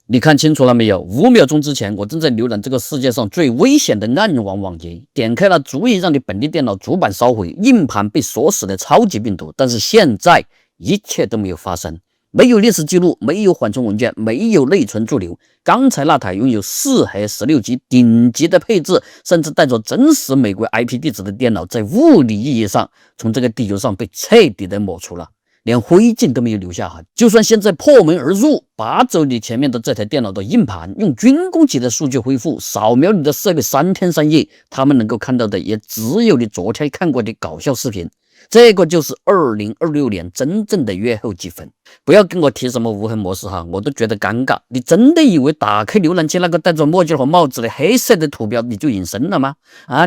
你看清楚了没有？5秒钟之前，我正在浏览这个世界上最危险的暗网网页，点开了足以让你本地电脑主板烧毁、硬盘被锁死的超级病毒。但是现在一切都没有发生，没有历史记录，没有缓冲文件，没有内存驻留。刚才那台拥有4核16G 顶级的配置，甚至带着真实美国 IP 地址的电脑，在物理意义上从这个地球上被彻底的抹除了。连灰烬都没有留下哈！就算现在破门而入，拔走你前面的这台电脑的硬盘，用军工级的数据恢复，扫描你的设备3天3夜，他们能够看到的也只有你昨天看过的搞笑视频。这个就是2026年真正的月后积分。不要跟我提什么无痕模式哈，我都觉得尴尬。你真的以为打开浏览器那个戴着墨镜和帽子的黑色的图标你就隐身了吗？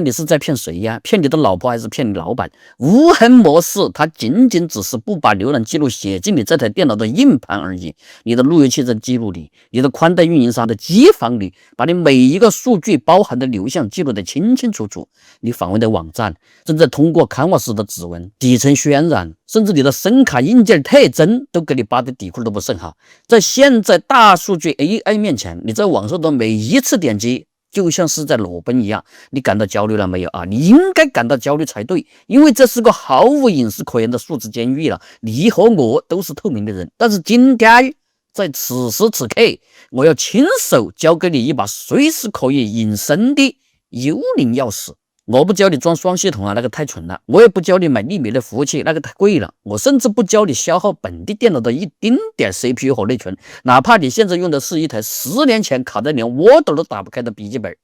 你是在骗谁呀？骗你的老婆还是骗你老板？无痕模式它仅仅只是不把浏览记录写进你这台电脑的硬盘而已。你的路由器在记录里，你的宽带运营商的机房里，把你每一个数据包含的流向记录的清清楚楚。你访问的网站正在通过 Canvas 的指纹、底层渲染，甚至你的声卡硬件特征都给你扒的底裤都不剩哈。在现在大数据 AI 面前，你在网上的每一次点击就像是在裸奔一样。你感到焦虑了没有啊？你应该感到焦虑才对，因为这是个毫无隐私可言的数字监狱了。你和我都是透明的人，但是今天在此时此刻，我要亲手交给你一把随时可以隐身的幽灵钥匙。我不教你装双系统那个太蠢了。我也不教你买利米的服务器，那个太贵了。我甚至不教你消耗本地电脑的一丁点 CPU 和内存，哪怕你现在用的是一台10年前卡在连 Word 都打不开的笔记本，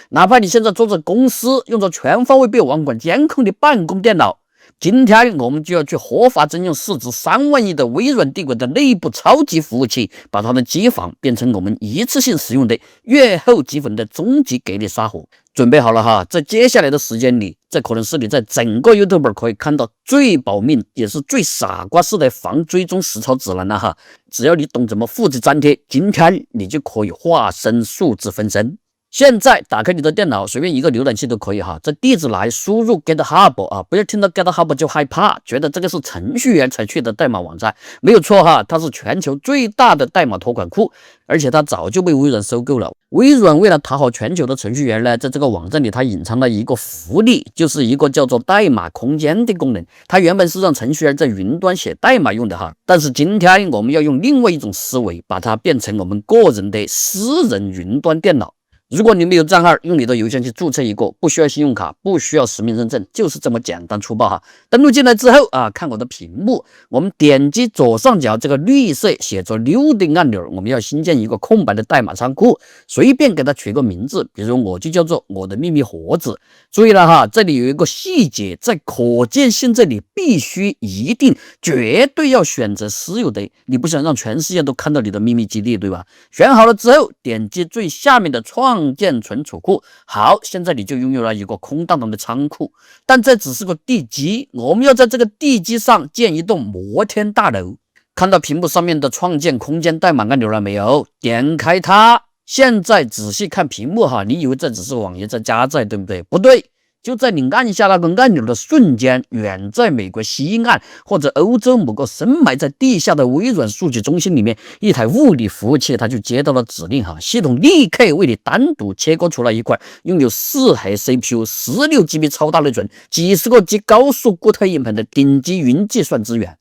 哪怕你现在坐在公司用着全方位被网管监控的办公电脑。今天我们就要去合法征用市值3万亿的微软帝国的内部超级服务器，把它的机房变成我们一次性使用的月后积分的终极给力沙盒。准备好了哈，在接下来的时间里，这可能是你在整个 YouTube 可以看到最保命也是最傻瓜式的防追踪实操指南了哈。只要你懂怎么复制粘贴，今天你就可以化身数字分身。现在打开你的电脑，随便一个浏览器都可以哈，在地址栏输入 GitHub 不要听到 GitHub 就害怕，觉得这个是程序员才去的代码网站，没有错哈，它是全球最大的代码托管库，而且它早就被微软收购了。微软为了讨好全球的程序员呢，在这个网站里它隐藏了一个福利，就是一个叫做代码空间的功能。它原本是让程序员在云端写代码用的哈，但是今天我们要用另外一种思维，把它变成我们个人的私人云端电脑。如果你没有账号，用你的邮箱去注册一个，不需要信用卡，不需要实名认证，就是这么简单粗暴哈。登录进来之后看我的屏幕，我们点击左上角这个绿色写着溜的按钮，我们要新建一个空白的代码仓库，随便给它取个名字，比如我就叫做我的秘密盒子。注意了哈，这里有一个细节，在可见性这里必须一定绝对要选择私有的，你不想让全世界都看到你的秘密基地，对吧？选好了之后，点击最下面的创建存储库。好，现在你就拥有了一个空荡荡的仓库，但这只是个地基，我们要在这个地基上建一栋摩天大楼。看到屏幕上面的创建空间代码按钮了没有？点开它。现在仔细看屏幕哈，你以为这只是网页在加载，对不对？不对，就在你按下那个按钮的瞬间，远在美国西岸或者欧洲某个深埋在地下的微软数据中心里面，一台物理服务器它就接到了指令哈，系统立刻为你单独切割出了一块拥有4核 CPU、16GB 超大内存、几十个 G 高速固态硬盘的顶级云计算资源。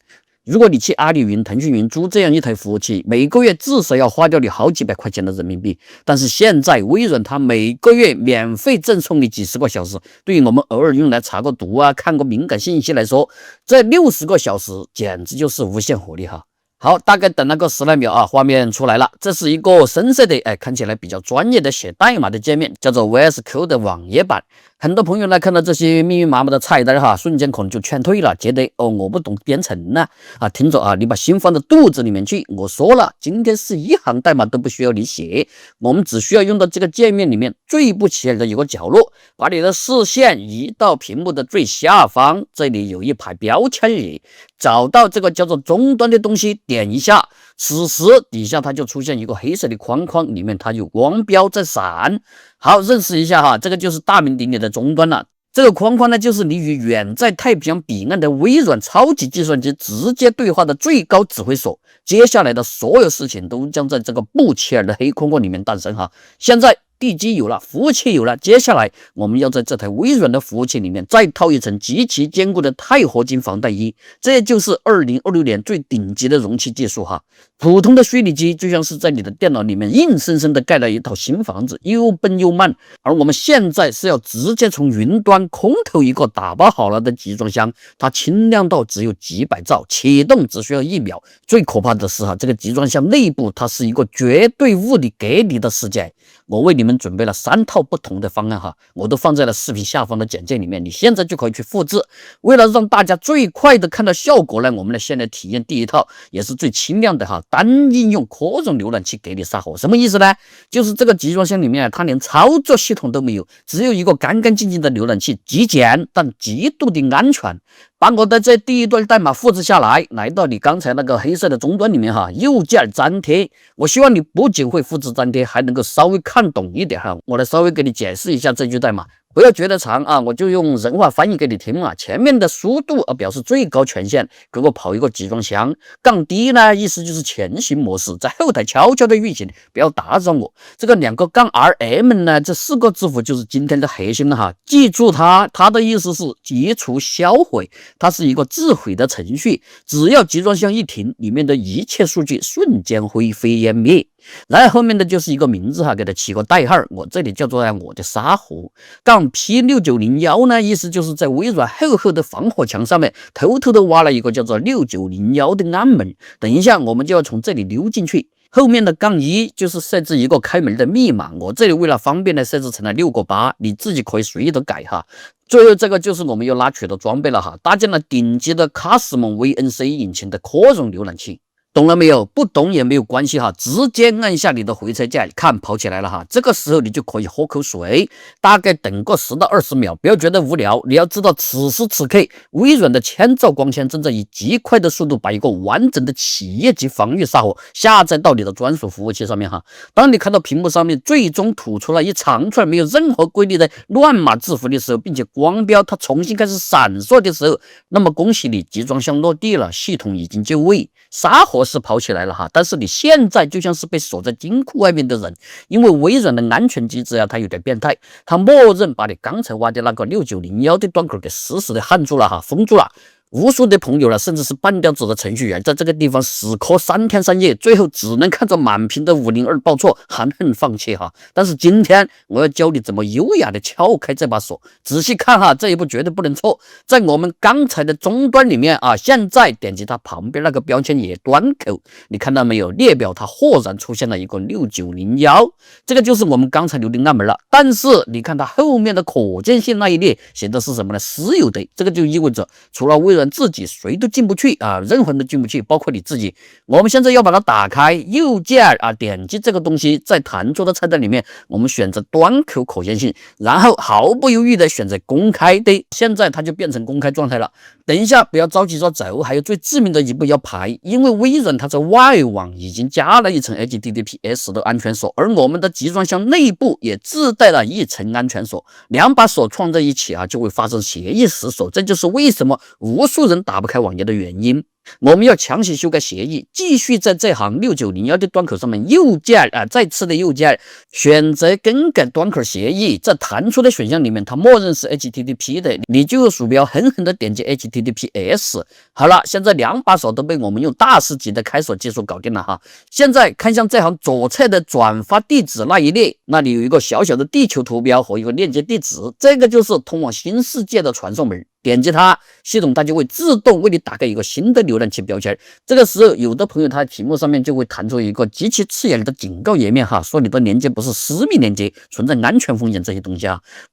如果你去阿里云、腾讯云租这样一台服务器，每个月至少要花掉你好几百块钱的人民币。但是现在微软它每个月免费赠送你几十个小时，对于我们偶尔用来查个毒看个敏感信息来说，这60个小时简直就是无限火力哈。好，大概等那个10来秒画面出来了，这是一个深色的看起来比较专业的写代码的界面，叫做 VS Code 的网页版。很多朋友呢看到这些密密麻麻的菜单哈，瞬间可能就劝退了，觉得我不懂编程呢听着你把心放到肚子里面去。我说了，今天是一行代码都不需要你写，我们只需要用到这个界面里面最不起眼的一个角落，把你的视线移到屏幕的最下方，这里有一排标签里，找到这个叫做终端的东西，点一下，此时底下它就出现一个黑色的框框，里面它有光标在闪。好，认识一下哈，这个就是大名鼎鼎的终端了。这个框框呢，就是你与远在太平洋彼岸的微软超级计算机直接对话的最高指挥所。接下来的所有事情都将在这个不起眼的黑框框里面诞生哈。现在地基有了，服务器有了，接下来我们要在这台微软的服务器里面再套一层极其坚固的钛合金防弹衣，这就是2026年最顶级的容器技术哈。普通的虚拟机就像是在你的电脑里面硬生生的盖了一套新房子，又笨又慢，而我们现在是要直接从云端空投一个打包好了的集装箱，它轻量到只有几百兆，启动只需要1秒。最可怕的是哈，这个集装箱内部它是一个绝对物理隔离的世界。我为你们准备了3套不同的方案哈，我都放在了视频下方的简介里面，你现在就可以去复制。为了让大家最快的看到效果呢，我们来先来体验第一套，也是最轻量的哈，单应用扩容浏览器给你杀火。什么意思呢？就是这个集装箱里面它连操作系统都没有，只有一个干干净净的浏览器，极简但极度的安全。把我的这第一段代码复制下来，来到你刚才那个黑色的终端里面哈，右键粘贴。我希望你不仅会复制粘贴，还能够稍微看懂一点哈。我来稍微给你解释一下这句代码。不要觉得长啊，我就用人话翻译给你听嘛。前面的速度表示最高权限，给我跑一个集装箱。杠 D 呢，意思就是前行模式，在后台悄悄的运行，不要打扰我。这个2个杠 RM 呢，这4个字符就是今天的核心了哈。记住它的意思是解除销毁，它是一个自毁的程序。只要集装箱一停，里面的一切数据瞬间灰飞烟灭。然后后面的就是一个名字哈，给它起个代号，我这里叫做我的沙盒。杠 P6901 呢，意思就是在微软厚厚的防火墙上面偷偷的挖了一个叫做6901的暗门，等一下我们就要从这里溜进去。后面的杠1就是设置一个开门的密码，我这里为了方便呢设置成了6个8，你自己可以随意的改哈。最后这个就是我们要拉取的装备了哈，搭建了顶级的卡斯蒙 VNC 引擎的扩容浏览器。懂了没有？不懂也没有关系哈，直接按下你的回车键，看跑起来了哈。这个时候你就可以喝口水，大概等个10到20秒，不要觉得无聊。你要知道，此时此刻，微软的千兆光纤正在以极快的速度把一个完整的企业级防御杀火下载到你的专属服务器上面哈。当你看到屏幕上面最终吐出了一长串没有任何规律的乱码字符的时候，并且光标它重新开始闪烁的时候，那么恭喜你，集装箱落地了，系统已经就位，杀火是跑起来了哈，但是你现在就像是被锁在金库外面的人，因为微软的安全机制它有点变态，它默认把你刚才挖的那个6901的端口给死死的焊住了哈，封住了。无数的朋友了，甚至是半吊子的程序员，在这个地方死磕3天3夜，最后只能看着满屏的502报错，含恨放弃哈。但是今天我要教你怎么优雅的撬开这把锁，仔细看哈，这一步绝对不能错。在我们刚才的终端里面啊，现在点击它旁边那个标签也端口，你看到没有？列表它豁然出现了一个6901，这个就是我们刚才留的暗门了。但是你看它后面的可见性那一列写的是什么呢？私有的，这个就意味着除了微软自己谁都进不去啊，任何人都进不去，包括你自己。我们现在要把它打开，右键点击这个东西，在弹出的菜单里面，我们选择端口可见性，然后毫不犹豫的选择公开的，现在它就变成公开状态了。等一下不要着急着走，还有最致命的一步要排，因为微软它在外网已经加了一层 HTTPS 的安全锁，而我们的集装箱内部也自带了一层安全锁，2把锁串在一起就会发生协议死锁，这就是为什么无数人打不开网页的原因。我们要强行修改协议，继续在这行6901的端口上面右键再次的右键选择更改端口协议，在弹出的选项里面它默认是 HTTP 的，你就用鼠标狠狠的点击 HTTPS。 好了，现在2把锁都被我们用大师级的开锁技术搞定了哈。现在看向这行左侧的转发地址那一列，那里有一个小小的地球图标和一个链接地址，这个就是通往新世界的传送门。点击它，系统它就会自动为你打开一个新的浏览器标签。这个时候，有的朋友他的题目上面就会弹出一个极其刺眼的警告页面哈，说你的连接不是私密连接，存在安全风险这些东西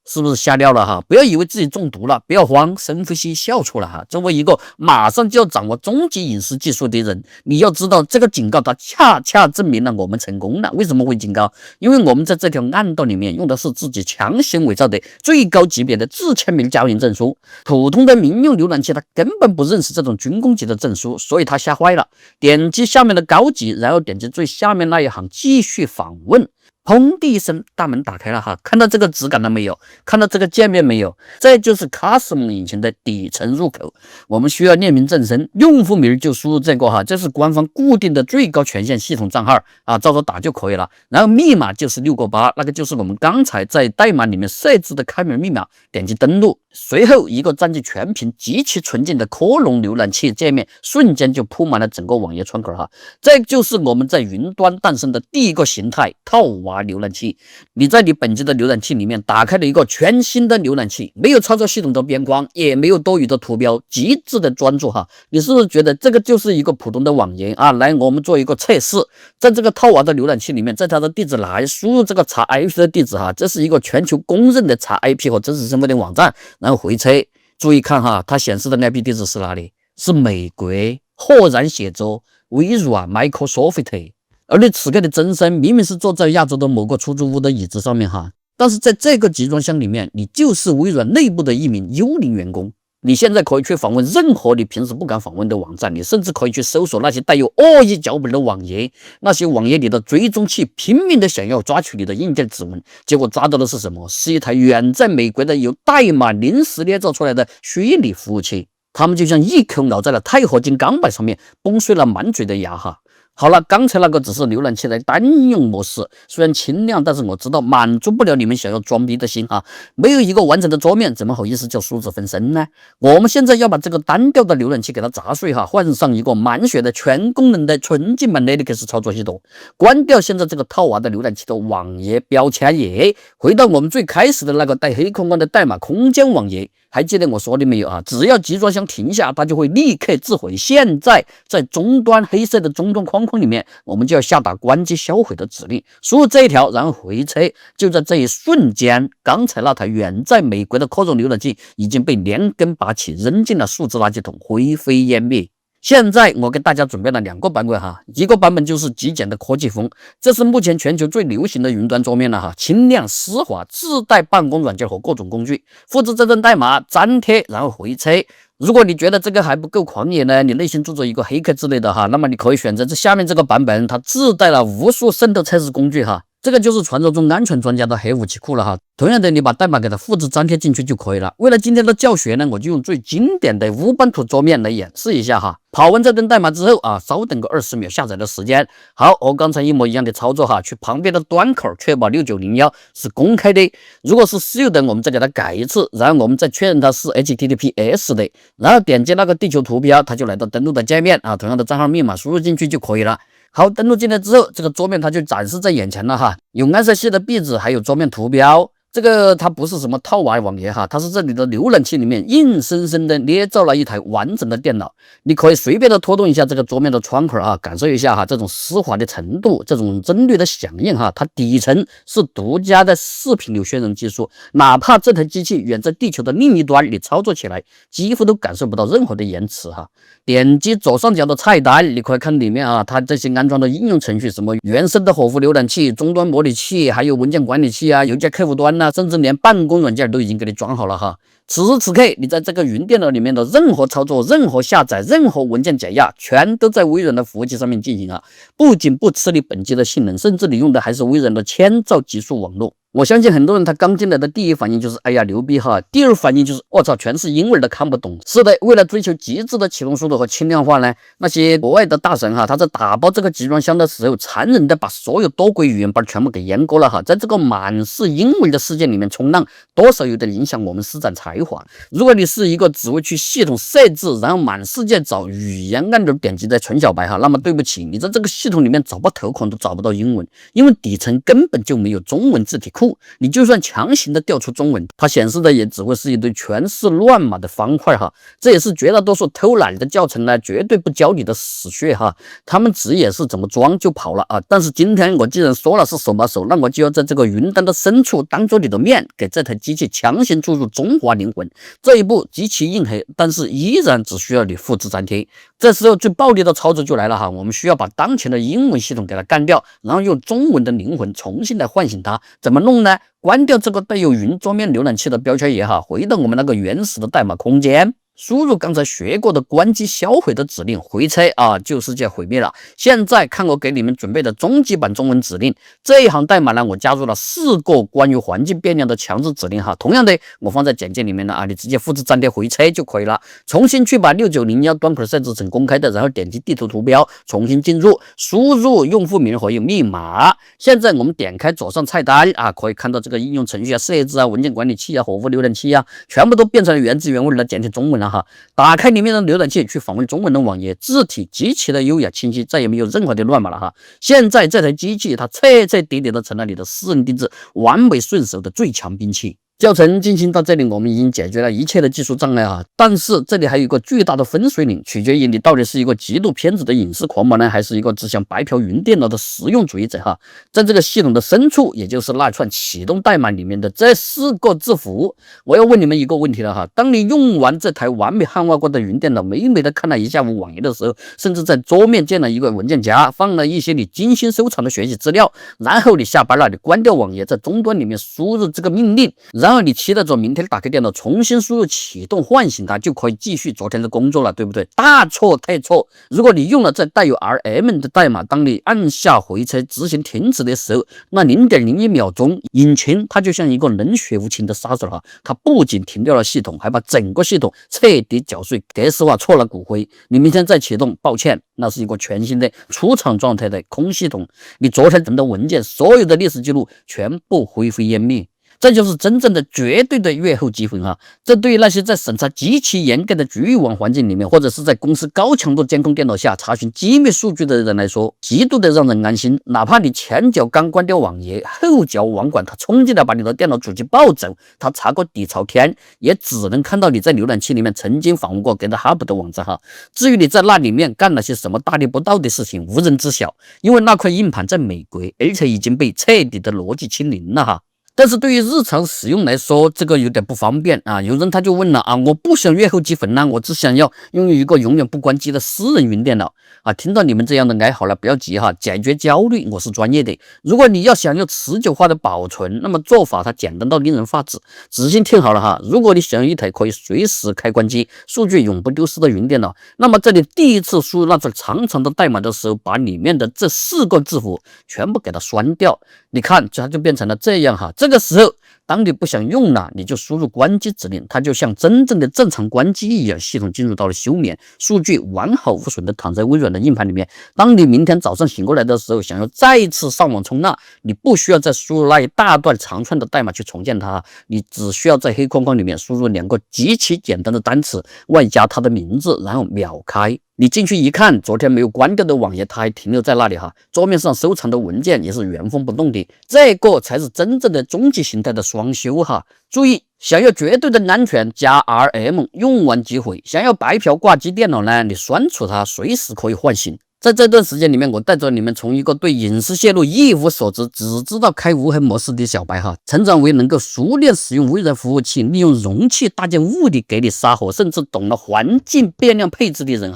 是不是瞎撩了哈？不要以为自己中毒了，不要慌，深呼吸笑出来哈。作为一个马上就要掌握终极隐私技术的人，你要知道这个警告它恰恰证明了我们成功了。为什么会警告？因为我们在这条暗道里面用的是自己强行伪造的最高级别的自签名交易证书。普通的民用浏览器它根本不认识这种军工级的证书，所以它吓坏了。点击下面的高级，然后点击最下面那一行继续访问。砰的一声，大门打开了哈，看到这个质感了没有？看到这个界面没有？这就是 Cosmos 引擎的底层入口。我们需要列明正身，用户名就输入这个哈，这是官方固定的最高权限系统账号啊，照着打就可以了。然后密码就是6个8，那个就是我们刚才在代码里面设置的开门密码。点击登录，随后一个占据全屏、极其纯净的科隆浏览器界面瞬间就铺满了整个网页窗口哈。这就是我们在云端诞生的第一个形态——套娃浏览器。你在你本机的浏览器里面打开了一个全新的浏览器，没有操作系统的边框，也没有多余的图标，极致的专注哈。你是不是觉得这个就是一个普通的网页啊？来，我们做一个测试，在这个套娃的浏览器里面，在它的地址来输入这个查 IP 的地址哈，这是一个全球公认的查 IP 和真实身份的网站，然后回测，注意看哈，它显示的 IP 地址是哪里？是美国，赫然写着微软 Microsoft。而你此刻的真身明明是坐在亚洲的某个出租屋的椅子上面哈，但是在这个集装箱里面，你就是微软内部的一名幽灵员工。你现在可以去访问任何你平时不敢访问的网站，你甚至可以去搜索那些带有恶意脚本的网页，那些网页里的追踪器拼命的想要抓取你的硬件指纹，结果抓到的是什么？是一台远在美国的由代码临时捏造出来的虚拟服务器。他们就像一口咬在了钛合金钢板上面，崩碎了满嘴的牙哈。好了，刚才那个只是浏览器的单用模式，虽然轻量，但是我知道满足不了你们想要装逼的心哈。没有一个完整的桌面，怎么好意思叫数字分身呢？我们现在要把这个单调的浏览器给它砸碎哈，换上一个满血的全功能的纯净版 Linux 操作系统，关掉现在这个套娃的浏览器的网页标签页，回到我们最开始的那个带黑框框的代码空间网页。还记得我说的没有啊？只要集装箱停下，它就会立刻自毁。现在在终端黑色的终端框框里面，我们就要下达关机销毁的指令，输入这一条，然后回车。就在这一瞬间，刚才那台远在美国的科总浏览器已经被连根拔起，扔进了数字垃圾桶，灰飞烟灭。现在我给大家准备了2个版本哈，一个版本就是极简的科技风，这是目前全球最流行的云端桌面了哈，轻量丝滑，自带办公软件和各种工具，复制这段代码，粘贴，然后回车。如果你觉得这个还不够狂野呢，你内心住着一个黑客之类的哈，那么你可以选择这下面这个版本，它自带了无数渗透测试工具哈。这个就是传说中安全专家的黑武器库了哈。同样的，你把代码给它复制粘贴进去就可以了。为了今天的教学呢，我就用最经典的乌班图桌面来演示一下哈。跑完这段代码之后啊，稍等个20秒下载的时间。好，和刚才一模一样的操作哈，去旁边的端口确保6901是公开的。如果是私有的，我们再给它改一次，然后我们再确认它是 HTTPS 的，然后点击那个地球图标，它就来到登录的界面啊，同样的账号密码输入进去就可以了。好，登录进来之后，这个桌面它就展示在眼前了哈，有暗色系的壁纸，还有桌面图标。这个它不是什么套娃网页哈，它是这里的浏览器里面硬生生的捏造了一台完整的电脑。你可以随便的拖动一下这个桌面的窗口啊，感受一下哈这种丝滑的程度，这种帧率的响应哈。它底层是独家的视频流渲染技术，哪怕这台机器远在地球的另一端，你操作起来几乎都感受不到任何的延迟哈。点击左上角的菜单，你可以看里面啊，它这些安装的应用程序，什么原生的火狐浏览器、终端模拟器，还有文件管理器啊、邮件客户端甚至连办公软件都已经给你装好了哈。此时此刻，你在这个云电脑里面的任何操作、任何下载、任何文件解压，全都在微软的服务器上面进行啊。不仅不吃你本机的性能，甚至你用的还是微软的千兆级数网络。我相信很多人他刚进来的第一反应就是哎呀牛逼哈，第二反应就是我操全是英文的看不懂。是的，为了追求极致的启动速度和轻量化呢，那些国外的大神哈，他在打包这个集装箱的时候，残忍的把所有多轨语言班全部给阉割了哈。在这个满是英文的世界里面冲浪，多少有点影响我们施展才华。如果你是一个只会去系统设置，然后满世界找语言按钮点击的纯小白哈，那么对不起，你在这个系统里面找不头孔都找不到英文，因为底层根本就没有中文字体库。你就算强行的调出中文，它显示的也只会是一堆全是乱码的方块哈。这也是绝大多数偷懒的教程呢，绝对不教你的死穴哈。他们只也是怎么装就跑了啊。但是今天我既然说了是手把手，那我就要在这个云端的深处当着你的面，给这台机器强行注入中华灵魂。这一步极其硬核，但是依然只需要你复制粘贴。这时候最暴力的操作就来了哈，我们需要把当前的英文系统给它干掉，然后用中文的灵魂重新来唤醒它。怎么弄呢？关掉这个带有云桌面浏览器的标签也好，回到我们那个原始的代码空间。输入刚才学过的关机销毁的指令，回车就世界毁灭了。现在看我给你们准备的终极版中文指令，这一行代码呢，我加入了4个关于环境变量的强制指令哈。同样的，我放在简介里面了你直接复制粘贴回车就可以了。重新去把6901端口设置成公开的，然后点击地图图标，重新进入，输入用户名和密码。现在我们点开左上菜单可以看到这个应用程序设置文件管理器活物浏览器全部都变成了原汁原味的简体中文了哈。打开里面的浏览器去访问中文的网页，字体极其的优雅清晰，再也没有任何的乱码了哈。现在这台机器它彻彻底底的成了你的私人定制完美顺手的最强兵器。教程进行到这里，我们已经解决了一切的技术障碍但是这里还有一个巨大的分水岭，取决于你到底是一个极度偏执的隐私狂魔呢，还是一个只想白嫖云电脑的实用主义者在这个系统的深处，也就是那串启动代码里面的这4个字符，我要问你们一个问题了当你用完这台完美汉化过的云电脑，美美的看了一下午网页的时候，甚至在桌面建了一个文件夹，放了一些你精心收藏的学习资料，然后你下班了，你关掉网页，在终端里面输入这个命令，然后你期待着明天打开电脑重新输入启动唤醒它，就可以继续昨天的工作了，对不对？大错特错！如果你用了这带有 RM 的代码，当你按下回车执行停止的时候，那 0.01秒钟，引擎它就像一个冷血无情的杀手它不仅停掉了系统，还把整个系统彻底搅碎，格式化错了骨灰。你明天再启动，抱歉，那是一个全新的出厂状态的空系统，你昨天整的文件，所有的历史记录全部灰飞烟灭。这就是真正的绝对的月后积分这对于那些在审查极其严格的局域网环境里面，或者是在公司高强度监控电脑下查询机密数据的人来说，极度的让人安心。哪怕你前脚刚关掉网页，后脚网管他冲进来把你的电脑主机抱走，他查个底朝天，也只能看到你在浏览器里面曾经访问过 GitHub 的网站至于你在那里面干了些什么大逆不道的事情，无人知晓，因为那块硬盘在美国，而且已经被彻底的逻辑清零了但是对于日常使用来说，这个有点不方便有人他就问了我不想月后积分我只想要拥有一个永远不关机的私人云电脑听到你们这样的哀嚎了，不要急解决焦虑我是专业的。如果你要想要持久化的保存，那么做法它简单到令人发指。仔细听好了如果你想要一台可以随时开关机、数据永不丢失的云电脑，那么在你第一次输入那串长长的代码的时候，把里面的这4个字符全部给它删掉。你看它就变成了这样这个时候当你不想用了，你就输入关机指令，它就像真正的正常关机一样，系统进入到了休眠，数据完好无损的躺在微软的硬盘里面。当你明天早上醒过来的时候，想要再一次上网冲浪，你不需要再输入那一大段长串的代码去重建它，你只需要在黑框框里面输入2个极其简单的单词，外加它的名字，然后秒开。你进去一看，昨天没有关掉的网页它还停留在那里桌面上收藏的文件也是原封不动的，这个才是真正的终极形态的双休注意，想要绝对的安全加 RM 用完即毁，想要白嫖挂机电脑呢，你删除它随时可以唤醒。在这段时间里面，我带着你们从一个对隐私泄露一无所知，只知道开无痕模式的小白成长为能够熟练使用微软服务器，利用容器搭建物理给你撒火，甚至懂了环境变量配置的人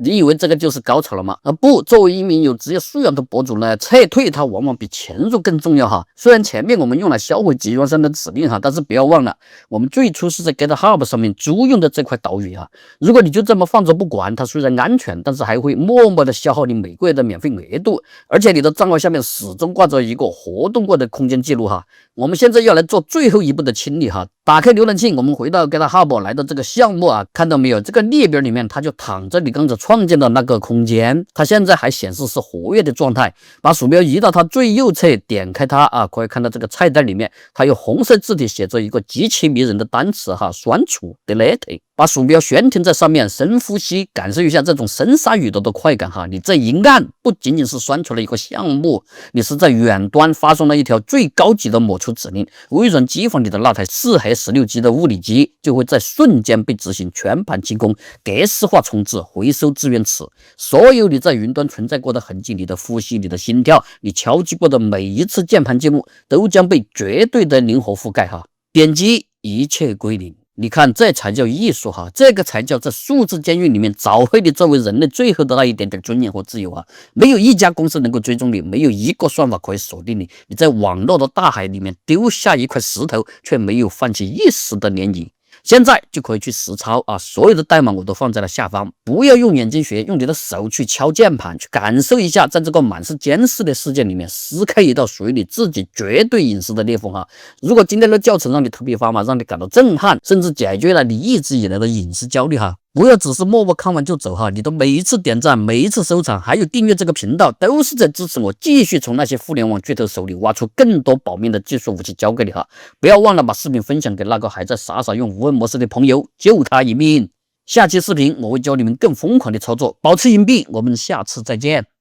你以为这个就是高潮了吗？不，作为一名有职业素养的博主呢，撤退它往往比潜入更重要虽然前面我们用了销毁集装箱的指令但是不要忘了，我们最初是在 GitHub 上面租用的这块岛屿如果你就这么放着不管，它虽然安全，但是还会默默的消耗你每个月的免费额度，而且你的账号下面始终挂着一个活动过的空间记录我们现在要来做最后一步的清理打开浏览器，我们回到 GitHub 来到这个项目看到没有？这个列表里面它就躺着你刚才创建的那个空间，它现在还显示是活跃的状态。把鼠标移到它最右侧，点开它可以看到这个菜单里面它有红色字体写着一个极其迷人的单词删除 delete。把鼠标悬停在上面，深呼吸，感受一下这种深杀雨朵的快感你这一按，不仅仅是删除了一个项目，你是在远端发送了一条最高级的抹除指令。微软机房里的那台4核16G 的物理机就会在瞬间被执行全盘清空、格式化重置、回收资源池。所有你在云端存在过的痕迹，你的呼吸、你的心跳、你敲击过的每一次键盘记录，都将被绝对的灵活覆盖点击，一切归零。你看，这才叫艺术这个才叫在数字监狱里面找回你作为人类最后的那一点点尊严和自由没有一家公司能够追踪你，没有一个算法可以锁定你。你在网络的大海里面丢下一块石头，却没有泛起一丝的涟漪。现在就可以去实操啊！所有的代码我都放在了下方，不要用眼睛学，用你的手去敲键盘，去感受一下，在这个满是监视的世界里面，撕开一道属于你自己绝对隐私的裂缝哈！如果今天的教程让你头皮发麻，让你感到震撼，甚至解决了你一直以来的隐私焦虑哈，不要只是默默看完就走哈！你的每一次点赞，每一次收藏，还有订阅这个频道，都是在支持我继续从那些互联网巨头手里挖出更多保命的技术武器交给你哈！不要忘了把视频分享给那个还在傻傻用无痕模式的朋友，救他一命。下期视频我会教你们更疯狂的操作，保持隐蔽，我们下次再见。